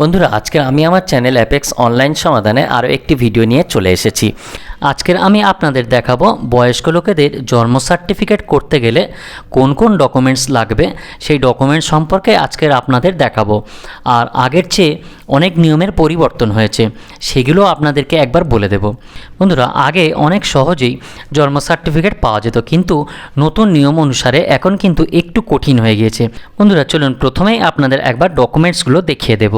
বন্ধুরা আজকে আমি আমার চ্যানেল অ্যাপেক্স অনলাইন সমাধানে আরও একটি ভিডিও নিয়ে চলে এসেছি। আজকের আমি আপনাদের দেখাবো বয়স্ক লোকেদের জন্ম সার্টিফিকেট করতে গেলে কোন কোন ডকুমেন্টস লাগবে সেই ডকুমেন্টস সম্পর্কে আজকের আপনাদের দেখাবো। আর আগের চেয়ে অনেক নিয়মের পরিবর্তন হয়েছে, সেগুলো আপনাদেরকে একবার বলে দেব। বন্ধুরা আগে অনেক সহজেই জন্ম সার্টিফিকেট পাওয়া যেত, কিন্তু নতুন নিয়ম অনুসারে এখন কিন্তু একটু কঠিন হয়ে গিয়েছে। বন্ধুরা চলুন প্রথমেই আপনাদের একবার ডকুমেন্টসগুলো দেখিয়ে দেব।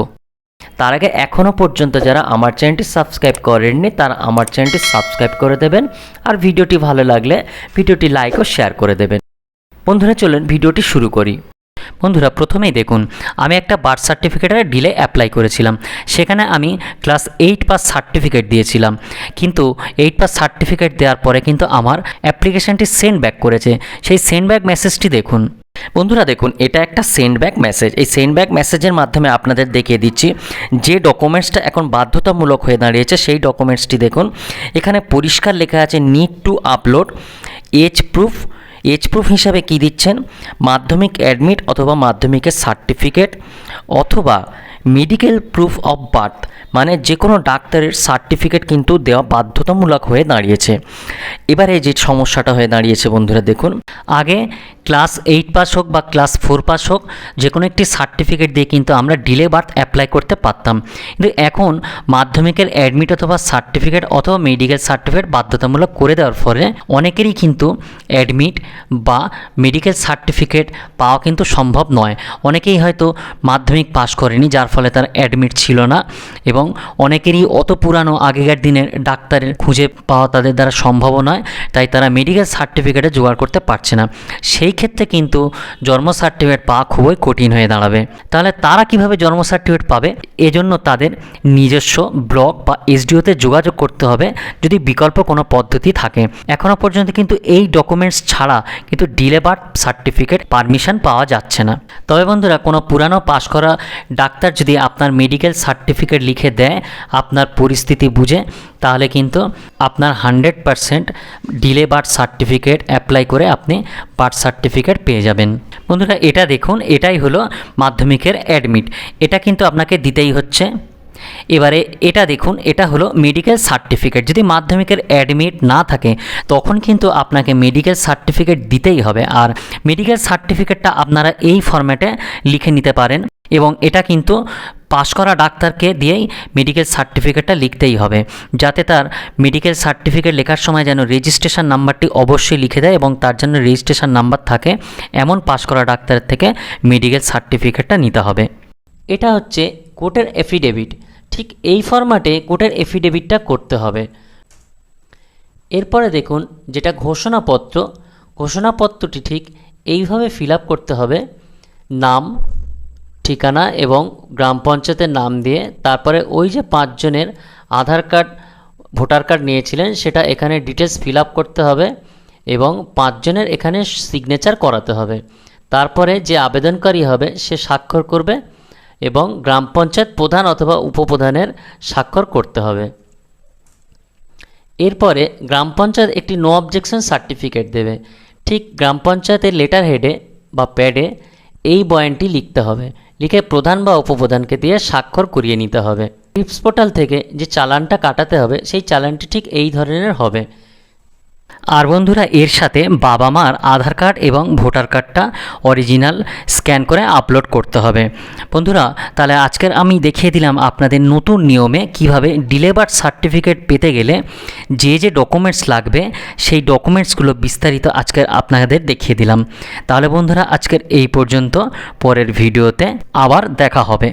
তার আগে এখনও পর্যন্ত যারা আমার চ্যানেলটি সাবস্ক্রাইব করেননি তারা আমার চ্যানেলটি সাবস্ক্রাইব করে দেবেন, আর ভিডিওটি ভালো লাগলে ভিডিওটি লাইক ও শেয়ার করে দেবেন। বন্ধুরা চলুন ভিডিওটি শুরু করি। বন্ধুরা প্রথমেই দেখুন, আমি একটা বার্থ সার্টিফিকেটের ডিলে অ্যাপ্লাই করেছিলাম। সেখানে আমি ক্লাস 8 পাস সার্টিফিকেট দিয়েছিলাম, কিন্তু 8 পাস সার্টিফিকেট দেওয়ার পরে কিন্তু আমার অ্যাপ্লিকেশানটি সেন্ড ব্যাক করেছে। সেই সেন্ড ব্যাক মেসেজটি দেখুন। বন্ধুরা দেখুন, এটা একটা সেন্ড ব্যাক মেসেজ। এই সেন্ড ব্যাক মেসেজের মাধ্যমে আপনাদের দেখিয়ে দিচ্ছি যে ডকুমেন্টসটা এখন বাধ্যতামূলক হয়ে দাঁড়িয়েছে সেই ডকুমেন্টসটি দেখুন। এখানে পরিষ্কার লেখা আছে need to upload age proof. Age proof হিসাবে কি দিচ্ছেন? মাধ্যমিক অ্যাডমিট অথবা মাধ্যমিকের সার্টিফিকেট অথবা মেডিকেল প্রুফ অফ বার্থ, মানে যে কোনো ডাক্তারের সার্টিফিকেট কিন্তু দেওয়া বাধ্যতামূলক হয়ে দাঁড়িয়েছে। এবারে যে সমস্যাটা হয়ে দাঁড়িয়েছে বন্ধুরা দেখুন, আগে ক্লাস 8 পাস হোক বা ক্লাস 4 পাস হোক, যে কোনো একটি সার্টিফিকেট দিয়ে কিন্তু আমরা ডিলে বার্থ অ্যাপ্লাই করতে পারতাম। কিন্তু এখন মাধ্যমিকের অ্যাডমিট অথবা সার্টিফিকেট অথবা মেডিকেল সার্টিফিকেট বাধ্যতামূলক করে দেওয়ার ফলে অনেকেরই কিন্তু অ্যাডমিট বা মেডিকেল সার্টিফিকেট পাওয়া কিন্তু সম্ভব নয়। অনেকেই হয়তো মাধ্যমিক পাস করেনি, যার ফলে তার অ্যাডমিট ছিল না, এবং অনেকেরই অত পুরানো আগেকার দিনের ডাক্তারের খুঁজে পাওয়া তাদের দ্বারা সম্ভব নয়, তাই তারা মেডিকেল সার্টিফিকেটে জোগাড় করতে পারছে না। সেই ক্ষেত্রে কিন্তু জন্ম সার্টিফিকেট পাওয়া খুবই কঠিন হয়ে দাঁড়াবে। তাহলে তারা কিভাবে জন্ম সার্টিফিকেট পাবে? এজন্য তাদের নিজস্ব ব্লক বা এসডিওতে যোগাযোগ করতে হবে, যদি বিকল্প কোনো পদ্ধতি থাকে। এখনও পর্যন্ত কিন্তু এই ডকুমেন্টস ছাড়া কিন্তু ডিলে বার্থ সার্টিফিকেট পারমিশন পাওয়া যাচ্ছে না। তবে বন্ধুরা কোনো পুরানো পাশ করা ডাক্তার যদি আপনার মেডিকেল সার্টিফিকেট লিখে দেয় আপনার পরিস্থিতি বুঝে, তাহলে কিন্তু আপনার 100% ডিলে বার্থ সার্টিফিকেট অ্যাপ্লাই করে আপনি বার্থ সার্টিফিকেট পেয়ে যাবেন। বন্ধুরা এটা দেখুন, এটাই হলো মাধ্যমিকের অ্যাডমিট, এটা কিন্তু আপনাকে দিতেই হচ্ছে। এবারে এটা দেখুন, এটা হলো মেডিকেল সার্টিফিকেট। যদি মাধ্যমিকের অ্যাডমিট না থাকে তখন কিন্তু আপনাকে মেডিকেল সার্টিফিকেট দিতেই হবে, আর মেডিকেল সার্টিফিকেটটা আপনারা এই ফরম্যাটে লিখে নিতে পারেন, এবং এটা কিন্তু পাশ করা ডাক্তারকে দিয়েই মেডিকেল সার্টিফিকেটটা লিখতেই হবে, যাতে তার মেডিকেল সার্টিফিকেট লেখার সময় যেন রেজিস্ট্রেশন নাম্বারটি অবশ্যই লিখে দেয় এবং তার জন্য রেজিস্ট্রেশন নাম্বার থাকে, এমন পাশ করা ডাক্তারের থেকে মেডিকেল সার্টিফিকেটটা নিতে হবে। এটা হচ্ছে কোর্টের এফিডেভিট, ঠিক এই ফরম্যাটে কোর্টের এফিডেভিটটা করতে হবে। এরপরে দেখুন যেটা ঘোষণাপত্র, ঘোষণাপত্রটি ঠিক এইভাবে ফিল আপ করতে হবে। নাম, ঠিকানা এবং গ্রাম পঞ্চায়েতের নাম দিয়ে, তারপরে ওই যে 5 জনের আধার কার্ড ভোটার কার্ড নিয়েছিলেন সেটা এখানে ডিটেলস ফিল আপ করতে হবে, এবং 5 জনের এখানে সিগনেচার করাতে হবে। তারপরে যে আবেদনকারী হবে সে স্বাক্ষর করবে, এবং গ্রাম পঞ্চায়েত প্রধান অথবা উপপ্রধানের স্বাক্ষর করতে হবে। এরপরে গ্রাম পঞ্চায়েত একটি নো অবজেকশন সার্টিফিকেট দেবে। ঠিক গ্রাম পঞ্চায়েতের লেটার হেডে বা প্যাডে এই বয়ানটি লিখতে হবে, লিখে প্রধান বা উপপ্রধানকে দিয়ে স্বাক্ষর করিয়ে নিতে হবে। টিপস পোর্টাল থেকে যে চালানটা কাটাতে হবে সেই চালানটি ঠিক এই ধরনের হবে। আর বন্ধুরা এর সাথে বাবা মার আধার কার্ড এবং ভোটার কার্ডটা অরিজিনাল স্ক্যান করে আপলোড করতে হবে। বন্ধুরা তাহলে আজকের আমি দেখিয়ে দিলাম আপনাদের নতুন নিয়মে কিভাবে ডিলে বার্থ সার্টিফিকেট পেতে গেলে যে যে ডকুমেন্টস লাগবে সেই ডকুমেন্টসগুলো বিস্তারিত আজকের আপনাদের দেখিয়ে দিলাম। তাহলে বন্ধুরা আজকের এই পর্যন্ত, পরের ভিডিওতে আবার দেখা হবে।